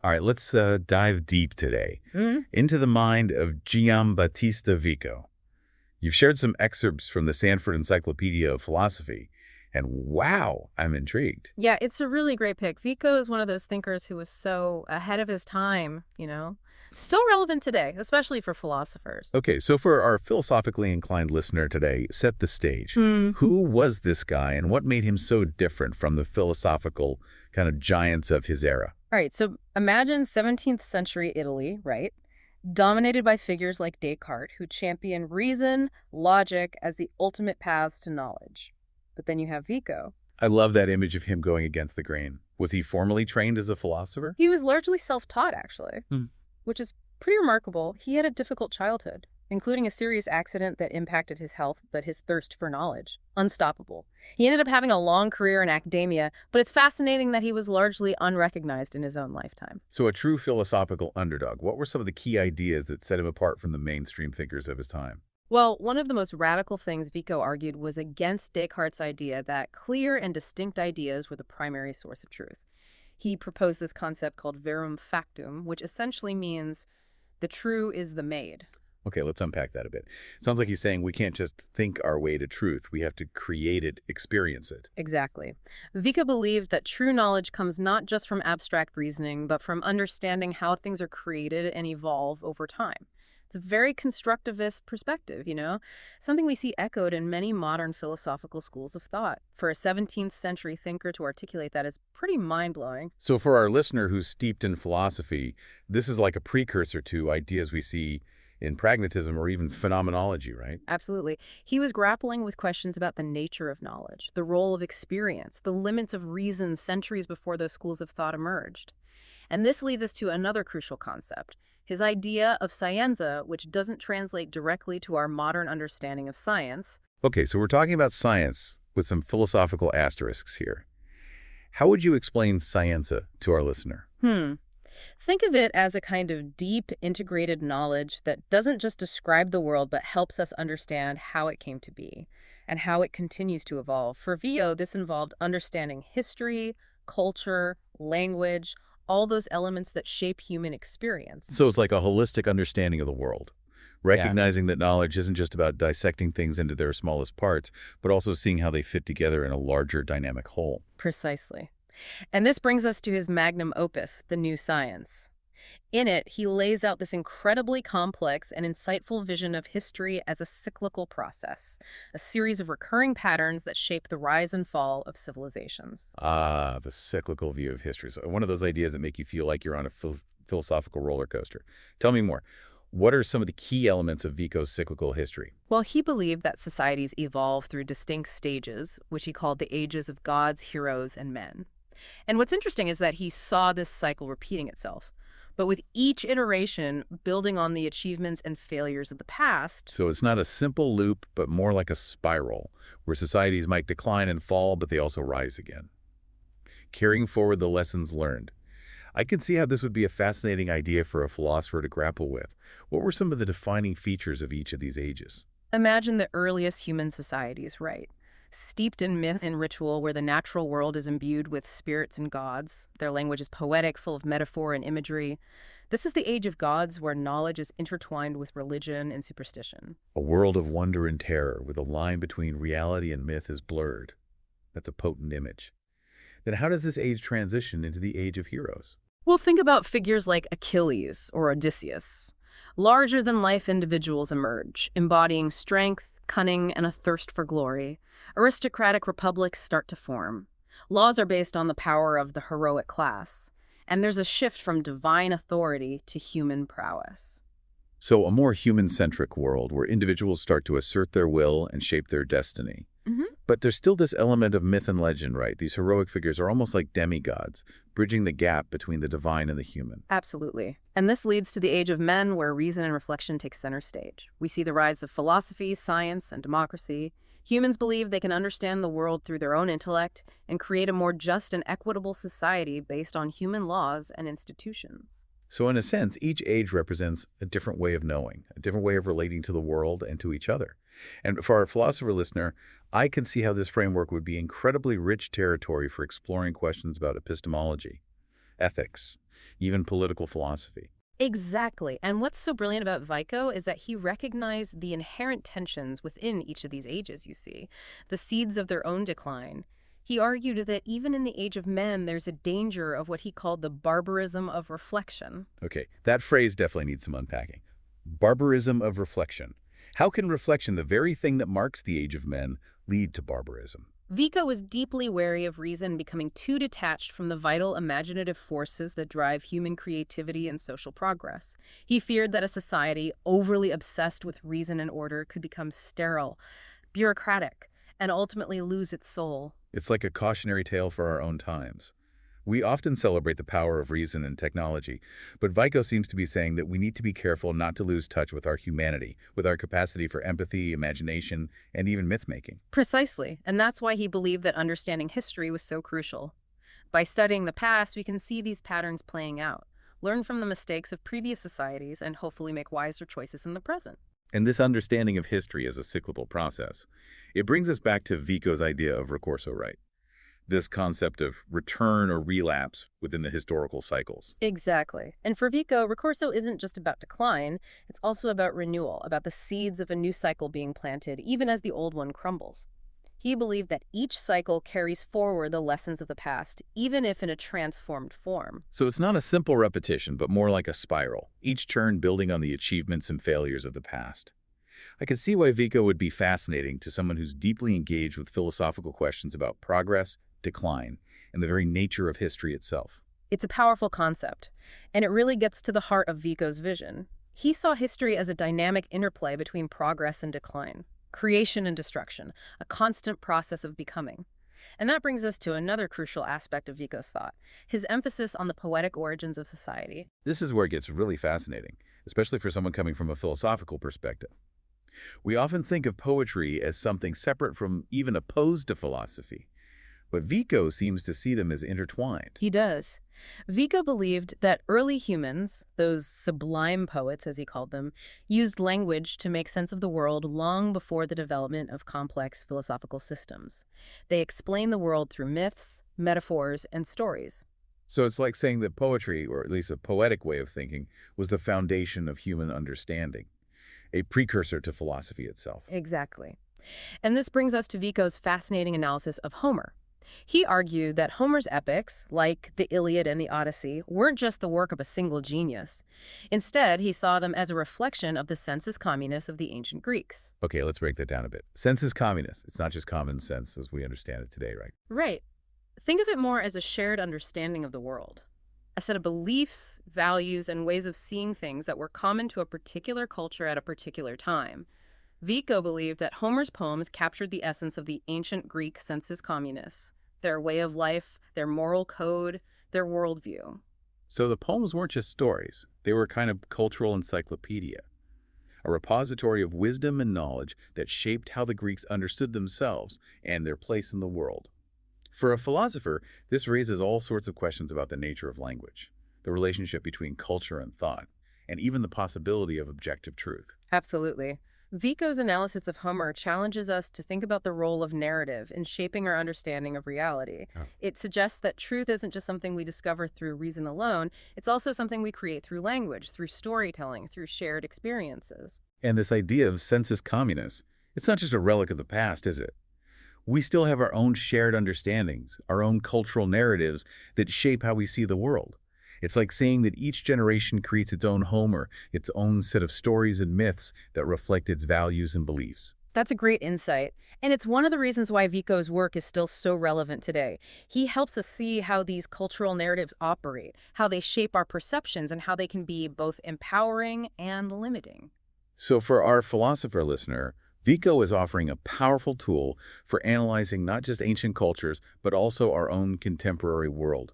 All right, let's dive deep today Mhm. into the mind of Giambattista Vico. You've shared some excerpts from the Sanford Encyclopedia of Philosophy, and wow, I'm intrigued. Yeah, it's a really great pick. Vico is one of those thinkers who was so ahead of his time. Still relevant today, especially for philosophers. Okay, so for our philosophically inclined listener today, set the stage. Hmm. Who was this guy, and what made him so different from the philosophical kind of giants of his era? All right, so imagine 17th century Italy, right? Dominated by figures like Descartes, who champion reason, logic as the ultimate paths to knowledge. But then you have Vico. I love that image of him going against the grain. Was he formally trained as a philosopher? He was largely self-taught, actually, Hmm. which is pretty remarkable. He had a difficult childhood, including a serious accident that impacted his health, but his thirst for knowledge. Unstoppable. He ended up having a long career in academia, but it's fascinating that he was largely unrecognized in his own lifetime. So a true philosophical underdog. What were some of the key ideas that set him apart from the mainstream thinkers of his time? Well, one of the most radical things Vico argued was against Descartes' idea that clear and distinct ideas were the primary source of truth. He proposed this concept called verum factum, which essentially means the true is the made. Okay, let's unpack that a bit. Sounds like he's saying we can't just think our way to truth. We have to create it, experience it. Exactly. Vico believed that true knowledge comes not just from abstract reasoning, but from understanding how things are created and evolve over time. It's a very constructivist perspective, something we see echoed in many modern philosophical schools of thought. For a 17th century thinker to articulate that is pretty mind-blowing. So for our listener who's steeped in philosophy, this is like a precursor to ideas we see in pragmatism or even phenomenology, right? Absolutely. He was grappling with questions about the nature of knowledge, the role of experience, the limits of reason centuries before those schools of thought emerged. And this leads us to another crucial concept, his idea of scienza, which doesn't translate directly to our modern understanding of science. Okay, so we're talking about science with some philosophical asterisks here. How would you explain scienza to our listener? Think of it as a kind of deep, integrated knowledge that doesn't just describe the world, but helps us understand how it came to be and how it continues to evolve. For Vio, this involved understanding history, culture, language, all those elements that shape human experience. So it's like a holistic understanding of the world, Yeah. recognizing that knowledge isn't just about dissecting things into their smallest parts, but also seeing how they fit together in a larger dynamic whole. Precisely. And this brings us to his magnum opus, The New Science. In it, he lays out this incredibly complex and insightful vision of history as a cyclical process, a series of recurring patterns that shape the rise and fall of civilizations. Ah, the cyclical view of history. So one of those ideas that make you feel like you're on a philosophical roller coaster. Tell me more. What are some of the key elements of Vico's cyclical history? Well, he believed that societies evolve through distinct stages, which he called the ages of gods, heroes, and men. And what's interesting is that he saw this cycle repeating itself, but with each iteration building on the achievements and failures of the past. So it's not a simple loop, but more like a spiral, where societies might decline and fall, but they also rise again. Carrying forward the lessons learned. I can see how this would be a fascinating idea for a philosopher to grapple with. What were some of the defining features of each of these ages? Imagine the earliest human societies, right? Steeped in myth and ritual, where the natural world is imbued with spirits and gods. Their language is poetic, full of metaphor and imagery. This is the age of gods, where knowledge is intertwined with religion and superstition. A world of wonder and terror, where the line between reality and myth is blurred. That's a potent image. Then how does this age transition into the age of heroes? Well, think about figures like Achilles or Odysseus. Larger-than-life individuals emerge, embodying strength, cunning, and a thirst for glory. Aristocratic republics start to form. Laws are based on the power of the heroic class, and there's a shift from divine authority to human prowess. So a more human-centric world where individuals start to assert their will and shape their destiny. But there's still this element of myth and legend, right? These heroic figures are almost like demigods, bridging the gap between the divine and the human. Absolutely. And this leads to the age of men, where reason and reflection take center stage. We see the rise of philosophy, science, and democracy. Humans believe they can understand the world through their own intellect and create a more just and equitable society based on human laws and institutions. So in a sense, each age represents a different way of knowing, a different way of relating to the world and to each other. And for our philosopher listener, I can see how this framework would be incredibly rich territory for exploring questions about epistemology. ethics, even political philosophy. Exactly. And what's so brilliant about Vico is that he recognized the inherent tensions within each of these ages, you see, the seeds of their own decline. He argued that even in the age of men, there's a danger of what he called the barbarism of reflection. Okay, that phrase definitely needs some unpacking. Barbarism of reflection. How can reflection, the very thing that marks the age of men, lead to barbarism? Vico was deeply wary of reason becoming too detached from the vital imaginative forces that drive human creativity and social progress. He feared that a society overly obsessed with reason and order could become sterile, bureaucratic, and ultimately lose its soul. It's like a cautionary tale for our own times. We often celebrate the power of reason and technology, but Vico seems to be saying that we need to be careful not to lose touch with our humanity, with our capacity for empathy, imagination, and even myth-making. Precisely, and that's why he believed that understanding history was so crucial. By studying the past, we can see these patterns playing out, learn from the mistakes of previous societies, and hopefully make wiser choices in the present. And this understanding of history as a cyclical process, it brings us back to Vico's idea of recurso, right? This concept of return or relapse within the historical cycles. Exactly. And for Vico, Ricorso isn't just about decline, it's also about renewal, about the seeds of a new cycle being planted, even as the old one crumbles. He believed that each cycle carries forward the lessons of the past, even if in a transformed form. So it's not a simple repetition, but more like a spiral, each turn building on the achievements and failures of the past. I can see why Vico would be fascinating to someone who's deeply engaged with philosophical questions about progress, decline, and the very nature of history itself. It's a powerful concept, and it really gets to the heart of Vico's vision. He saw history as a dynamic interplay between progress and decline, creation and destruction, a constant process of becoming. And that brings us to another crucial aspect of Vico's thought, his emphasis on the poetic origins of society. This is where it gets really fascinating, especially for someone coming from a philosophical perspective. We often think of poetry as something separate from, even opposed to philosophy, but Vico seems to see them as intertwined. He does. Vico believed that early humans, those sublime poets as he called them, used language to make sense of the world long before the development of complex philosophical systems. They explained the world through myths, metaphors, and stories. So it's like saying that poetry, or at least a poetic way of thinking, was the foundation of human understanding, a precursor to philosophy itself. Exactly. And this brings us to Vico's fascinating analysis of Homer. He argued that Homer's epics, like the Iliad and the Odyssey, weren't just the work of a single genius. Instead, he saw them as a reflection of the sensus communis of the ancient Greeks. Okay, let's break that down a bit. Sensus communis. It's not just common sense as we understand it today, right? Right. Think of it more as a shared understanding of the world. A set of beliefs, values, and ways of seeing things that were common to a particular culture at a particular time. Vico believed that Homer's poems captured the essence of the ancient Greek sensus communis, their way of life, their moral code, their worldview. So the poems weren't just stories. They were kind of cultural encyclopedia, a repository of wisdom and knowledge that shaped how the Greeks understood themselves and their place in the world. For a philosopher, this raises all sorts of questions about the nature of language, the relationship between culture and thought, and even the possibility of objective truth. Absolutely. Vico's analysis of Homer challenges us to think about the role of narrative in shaping our understanding of reality. Oh. It suggests that truth isn't just something we discover through reason alone, it's also something we create through language, through storytelling, through shared experiences. And this idea of sensus communis, it's not just a relic of the past, is it? We still have our own shared understandings, our own cultural narratives that shape how we see the world. It's like saying that each generation creates its own Homer, its own set of stories and myths that reflect its values and beliefs. That's a great insight, and it's one of the reasons why Vico's work is still so relevant today. He helps us see how these cultural narratives operate, how they shape our perceptions, and how they can be both empowering and limiting. So for our philosopher listener, Vico is offering a powerful tool for analyzing not just ancient cultures, but also our own contemporary world.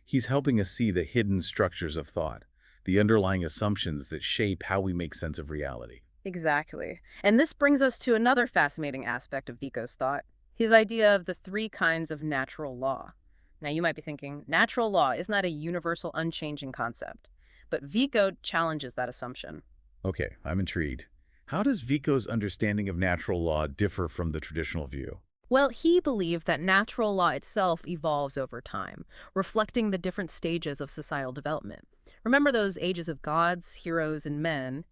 He's helping us see the hidden structures of thought, the underlying assumptions that shape how we make sense of reality. Exactly. And this brings us to another fascinating aspect of Vico's thought, his idea of the three kinds of natural law. Now, you might be thinking, natural law isn't that a universal, unchanging concept? But Vico challenges that assumption. Okay, I'm intrigued. How does Vico's understanding of natural law differ from the traditional view? Well, he believed that natural law itself evolves over time, reflecting the different stages of societal development. Remember those ages of gods, heroes, and men?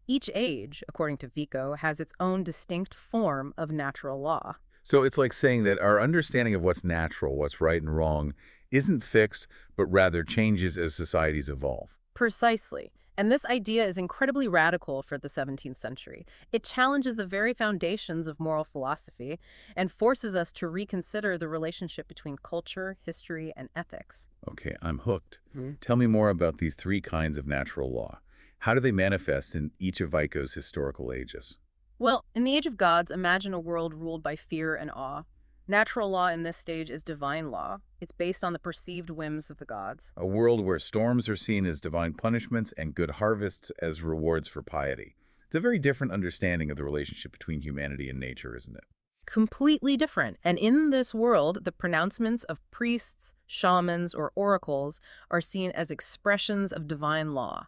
Each age, according to Vico, has its own distinct form of natural law. So it's like saying that our understanding of what's natural, what's right and wrong, isn't fixed, but rather changes as societies evolve. Precisely. And this idea is incredibly radical for the 17th century. It challenges the very foundations of moral philosophy and forces us to reconsider the relationship between culture, history, and ethics. Okay, I'm hooked. Tell me more about these three kinds of natural law. How do they manifest in each of Vico's historical ages? Well, in the Age of Gods, imagine a world ruled by fear and awe. Natural law in this stage is divine law. It's based on the perceived whims of the gods. A world where storms are seen as divine punishments and good harvests as rewards for piety. It's a very different understanding of the relationship between humanity and nature, isn't it? Completely different. And in this world, the pronouncements of priests, shamans, or oracles are seen as expressions of divine law.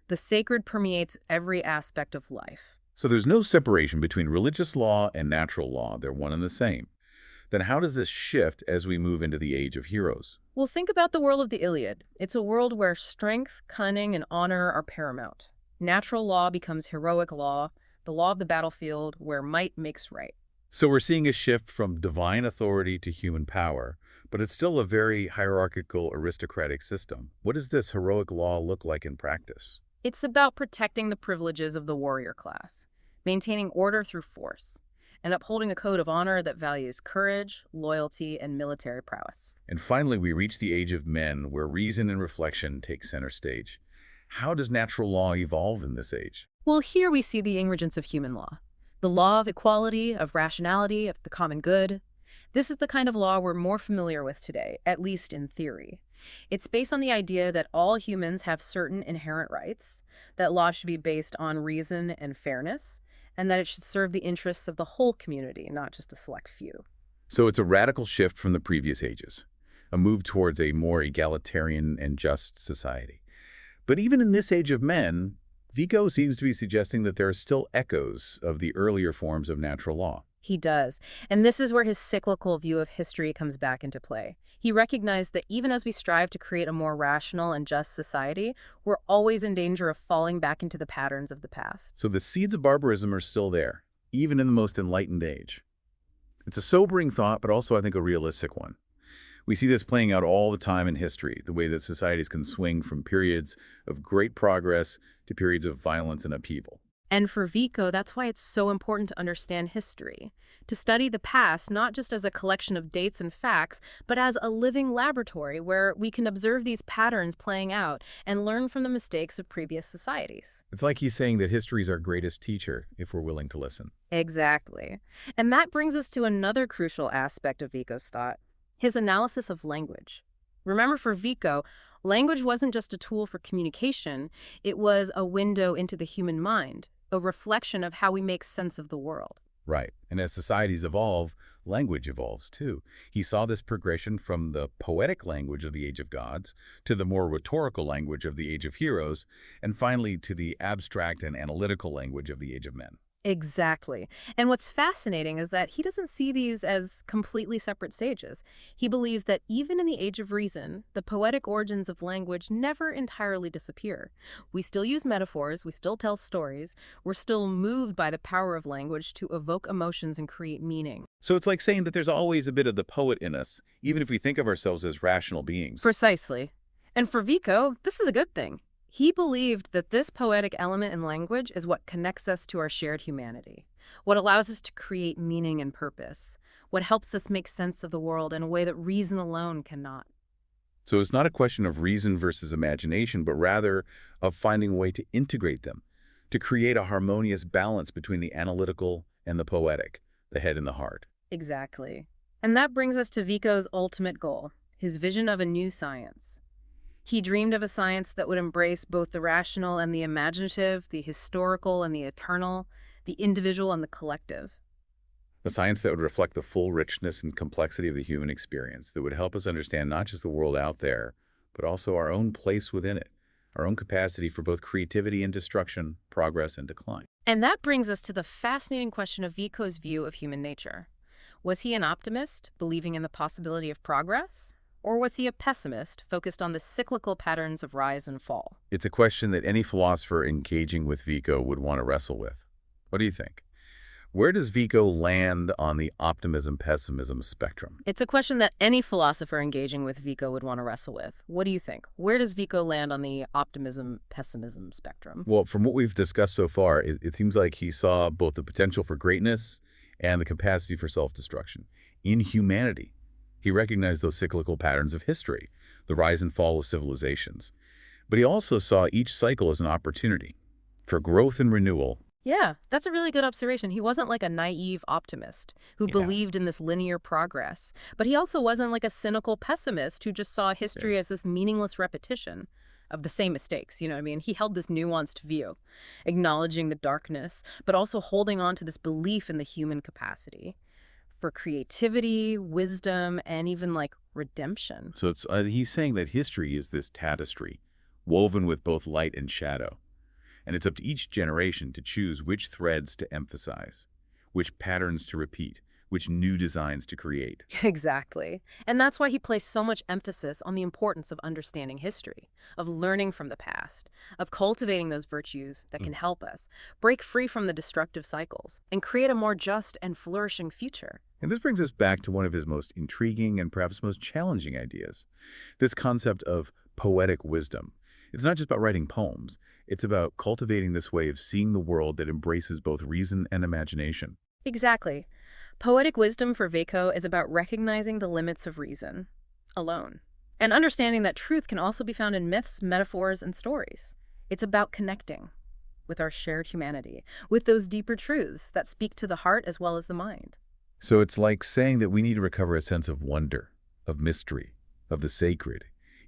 The sacred permeates every aspect of life. So there's no separation between religious law and natural law. They're one and the same. Then how does this shift as we move into the Age of Heroes? Well, think about the world of the Iliad. It's a world where strength, cunning, and honor are paramount. Natural law becomes heroic law, the law of the battlefield, where might makes right. So we're seeing a shift from divine authority to human power, but it's still a very hierarchical, aristocratic system. What does this heroic law look like in practice? It's about protecting the privileges of the warrior class, maintaining order through force, and upholding a code of honor that values courage, loyalty, and military prowess. And finally, we reach the Age of Men, where reason and reflection take center stage. How does natural law evolve in this age? Well, here we see the ingredients of human law. The law of equality, of rationality, of the common good. This is the kind of law we're more familiar with today, at least in theory. It's based on the idea that all humans have certain inherent rights, that law should be based on reason and fairness, and that it should serve the interests of the whole community, not just a select few. So it's a radical shift from the previous ages, a move towards a more egalitarian and just society. But even in this Age of Men, Vico seems to be suggesting that there are still echoes of the earlier forms of natural law. He does. And this is where his cyclical view of history comes back into play. He recognized that even as we strive to create a more rational and just society, we're always in danger of falling back into the patterns of the past. So the seeds of barbarism are still there, even in the most enlightened age. It's a sobering thought, but also I think a realistic one. We see this playing out all the time in history, the way that societies can swing from periods of great progress to periods of violence and upheaval. And for Vico, that's why it's so important to understand history, to study the past not just as a collection of dates and facts, but as a living laboratory where we can observe these patterns playing out and learn from the mistakes of previous societies. It's like he's saying that history is our greatest teacher if we're willing to listen. Exactly. And that brings us to another crucial aspect of Vico's thought, his analysis of language. Remember, for Vico, language wasn't just a tool for communication, it was a window into the human mind, a reflection of how we make sense of the world. Right. And as societies evolve, language evolves too. He saw this progression from the poetic language of the Age of Gods to the more rhetorical language of the Age of Heroes, and finally to the abstract and analytical language of the Age of Men. Exactly. And what's fascinating is that he doesn't see these as completely separate stages. He believes that even in the Age of Reason, the poetic origins of language never entirely disappear. We still use metaphors, we still tell stories, we're still moved by the power of language to evoke emotions and create meaning. So it's like saying that there's always a bit of the poet in us, even if we think of ourselves as rational beings. Precisely. And for Vico, this is a good thing. He believed that this poetic element in language is what connects us to our shared humanity, what allows us to create meaning and purpose, what helps us make sense of the world in a way that reason alone cannot. So it's not a question of reason versus imagination, but rather of finding a way to integrate them, to create a harmonious balance between the analytical and the poetic, the head and the heart. Exactly. And that brings us to Vico's ultimate goal, his vision of a new science. He dreamed of a science that would embrace both the rational and the imaginative, the historical and the eternal, the individual and the collective. A science that would reflect the full richness and complexity of the human experience, that would help us understand not just the world out there, but also our own place within it, our own capacity for both creativity and destruction, progress and decline. And that brings us to the fascinating question of Vico's view of human nature. Was he an optimist, believing in the possibility of progress? Or was he a pessimist, focused on the cyclical patterns of rise and fall? It's a question that any philosopher engaging with Vico would want to wrestle with. What do you think? Where does Vico land on the optimism-pessimism spectrum? It's a question that any philosopher engaging with Vico would want to wrestle with. What do you think? Where does Vico land on the optimism-pessimism spectrum? Well, from what we've discussed so far, it seems like he saw both the potential for greatness and the capacity for self-destruction. In humanity, he recognized those cyclical patterns of history, the rise and fall of civilizations. But he also saw each cycle as an opportunity for growth and renewal. Yeah, that's a really good observation. He wasn't like a naive optimist who Yeah. believed in this linear progress, but he also wasn't like a cynical pessimist who just saw Yeah. history as this meaningless repetition of the same mistakes. You know what I mean? He held this nuanced view, acknowledging the darkness, but also holding on to this belief in the human capacity for creativity, wisdom, and even like redemption. So he's saying that history is this tapestry, woven with both light and shadow. And it's up to each generation to choose which threads to emphasize, which patterns to repeat, which new designs to create. Exactly. And that's why he placed so much emphasis on the importance of understanding history, of learning from the past, of cultivating those virtues that can help us break free from the destructive cycles and create a more just and flourishing future. And this brings us back to one of his most intriguing and perhaps most challenging ideas, this concept of poetic wisdom. It's not just about writing poems. It's about cultivating this way of seeing the world that embraces both reason and imagination. Exactly. Poetic wisdom for Vico is about recognizing the limits of reason alone and understanding that truth can also be found in myths, metaphors, and stories. It's about connecting with our shared humanity, with those deeper truths that speak to the heart as well as the mind. So it's like saying that we need to recover a sense of wonder, of mystery, of the sacred,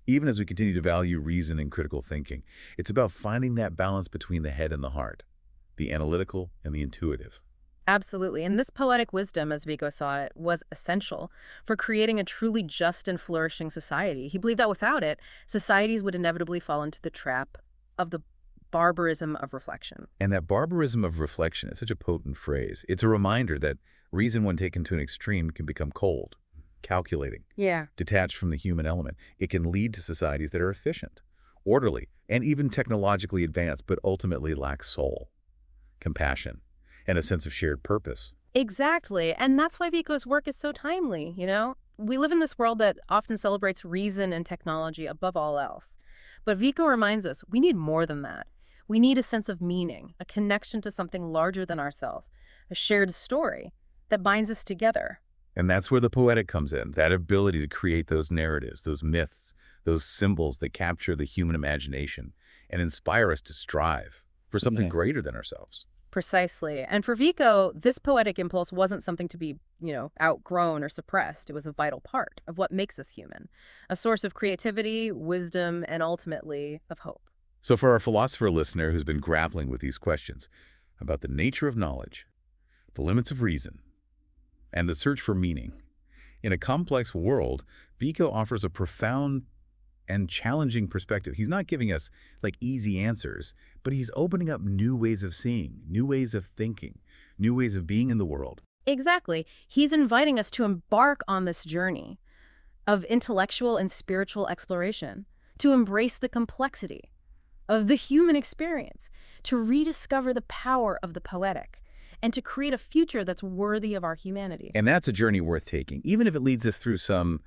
even as we continue to value reason and critical thinking. It's about finding that balance between the head and the heart, the analytical and the intuitive. Absolutely. And this poetic wisdom, as Vico saw it, was essential for creating a truly just and flourishing society. He believed that without it, societies would inevitably fall into the trap of the barbarism of reflection. And that barbarism of reflection is such a potent phrase. It's a reminder that reason, when taken to an extreme, can become cold, calculating, Yeah. detached from the human element. It can lead to societies that are efficient, orderly, and even technologically advanced, but ultimately lack soul, compassion, and a sense of shared purpose. Exactly. And that's why Vico's work is so timely, you know? We live in this world that often celebrates reason and technology above all else. But Vico reminds us we need more than that. We need a sense of meaning, a connection to something larger than ourselves, a shared story that binds us together. And that's where the poetic comes in, that ability to create those narratives, those myths, those symbols that capture the human imagination and inspire us to strive for something greater than ourselves. Precisely. And for Vico, this poetic impulse wasn't something to be, outgrown or suppressed. It was a vital part of what makes us human, a source of creativity, wisdom, and ultimately of hope. So for our philosopher listener who's been grappling with these questions about the nature of knowledge, the limits of reason, and the search for meaning, in a complex world, Vico offers a profound and challenging perspective. He's not giving us easy answers, but he's opening up new ways of seeing, new ways of thinking, new ways of being in the world. Exactly. He's inviting us to embark on this journey of intellectual and spiritual exploration, to embrace the complexity of the human experience, to rediscover the power of the poetic, and to create a future that's worthy of our humanity. And that's a journey worth taking, even if it leads us through some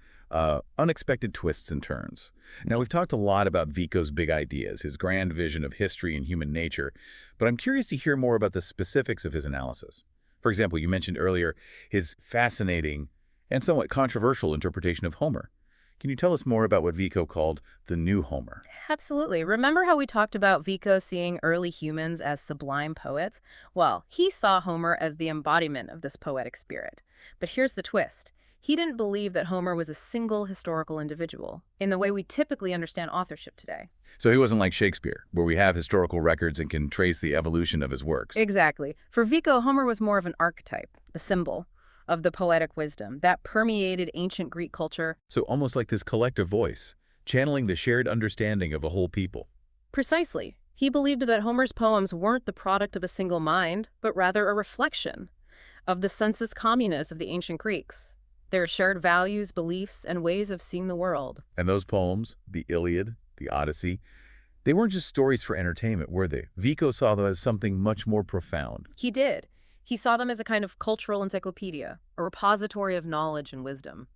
unexpected twists and turns. Now, we've talked a lot about Vico's big ideas, his grand vision of history and human nature, but I'm curious to hear more about the specifics of his analysis. For example, you mentioned earlier his fascinating and somewhat controversial interpretation of Homer. Can you tell us more about what Vico called the new Homer? Absolutely. Remember how we talked about Vico seeing early humans as sublime poets? Well, he saw Homer as the embodiment of this poetic spirit. But here's the twist. He didn't believe that Homer was a single historical individual in the way we typically understand authorship today. So he wasn't like Shakespeare, where we have historical records and can trace the evolution of his works. Exactly. For Vico, Homer was more of an archetype, a symbol of the poetic wisdom that permeated ancient Greek culture. So almost like this collective voice, channeling the shared understanding of a whole people. Precisely. He believed that Homer's poems weren't the product of a single mind, but rather a reflection of the sensus communis of the ancient Greeks, their shared values, beliefs, and ways of seeing the world. And those poems, the Iliad, the Odyssey, they weren't just stories for entertainment, were they? Vico saw them as something much more profound. He did. He saw them as a kind of cultural encyclopedia, a repository of knowledge and wisdom.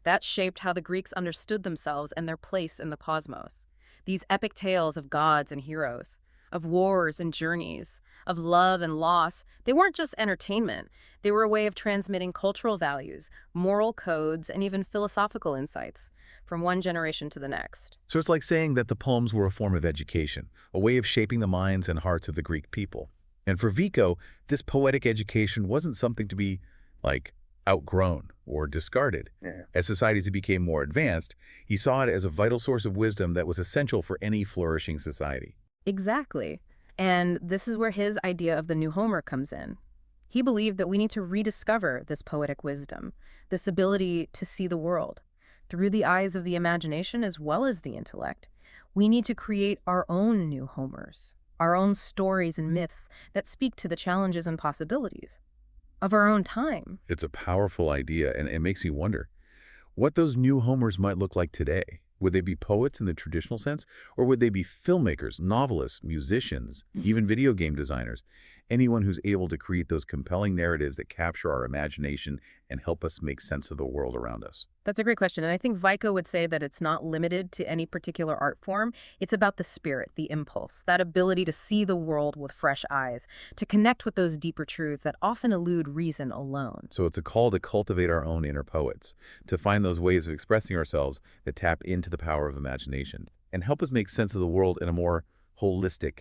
That shaped how the Greeks understood themselves and their place in the cosmos. These epic tales of gods and heroes, of wars and journeys, of love and loss, they weren't just entertainment. They were a way of transmitting cultural values, moral codes, and even philosophical insights from one generation to the next. So it's like saying that the poems were a form of education, a way of shaping the minds and hearts of the Greek people. And for Vico, this poetic education wasn't something to be, like, outgrown or discarded. Yeah. As societies became more advanced, he saw it as a vital source of wisdom that was essential for any flourishing society. Exactly. And this is where his idea of the new Homer comes in. He believed that we need to rediscover this poetic wisdom, this ability to see the world through the eyes of the imagination as well as the intellect. We need to create our own new Homers, our own stories and myths that speak to the challenges and possibilities of our own time. It's a powerful idea, and it makes me wonder what those new Homers might look like today. Would they be poets in the traditional sense, or would they be filmmakers, novelists, musicians, even video game designers? Anyone who's able to create those compelling narratives that capture our imagination and help us make sense of the world around us. That's a great question. And I think Vico would say that it's not limited to any particular art form. It's about the spirit, the impulse, that ability to see the world with fresh eyes, to connect with those deeper truths that often elude reason alone. So it's a call to cultivate our own inner poets, to find those ways of expressing ourselves that tap into the power of imagination and help us make sense of the world in a more holistic,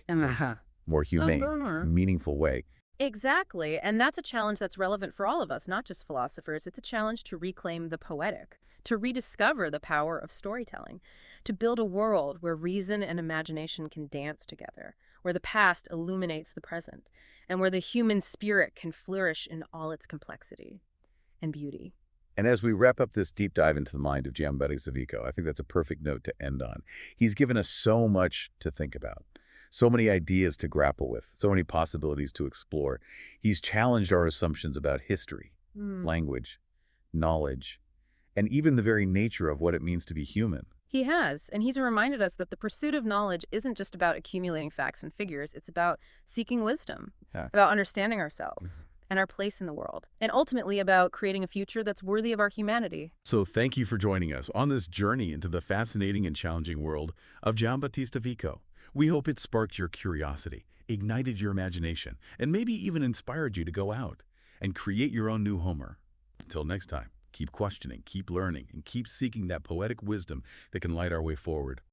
more humane, meaningful way. Exactly. And that's a challenge that's relevant for all of us, not just philosophers. It's a challenge to reclaim the poetic, to rediscover the power of storytelling, to build a world where reason and imagination can dance together, where the past illuminates the present, and where the human spirit can flourish in all its complexity and beauty. And as we wrap up this deep dive into the mind of Giambattista Vico, I think that's a perfect note to end on. He's given us so much to think about, so many ideas to grapple with, so many possibilities to explore. He's challenged our assumptions about history, language, knowledge, and even the very nature of what it means to be human. He has, and he's reminded us that the pursuit of knowledge isn't just about accumulating facts and figures. It's about seeking wisdom, Yeah. about understanding ourselves and our place in the world, and ultimately about creating a future that's worthy of our humanity. So thank you for joining us on this journey into the fascinating and challenging world of Giambattista Vico. We hope it sparked your curiosity, ignited your imagination, and maybe even inspired you to go out and create your own new Homer. Until next time, keep questioning, keep learning, and keep seeking that poetic wisdom that can light our way forward.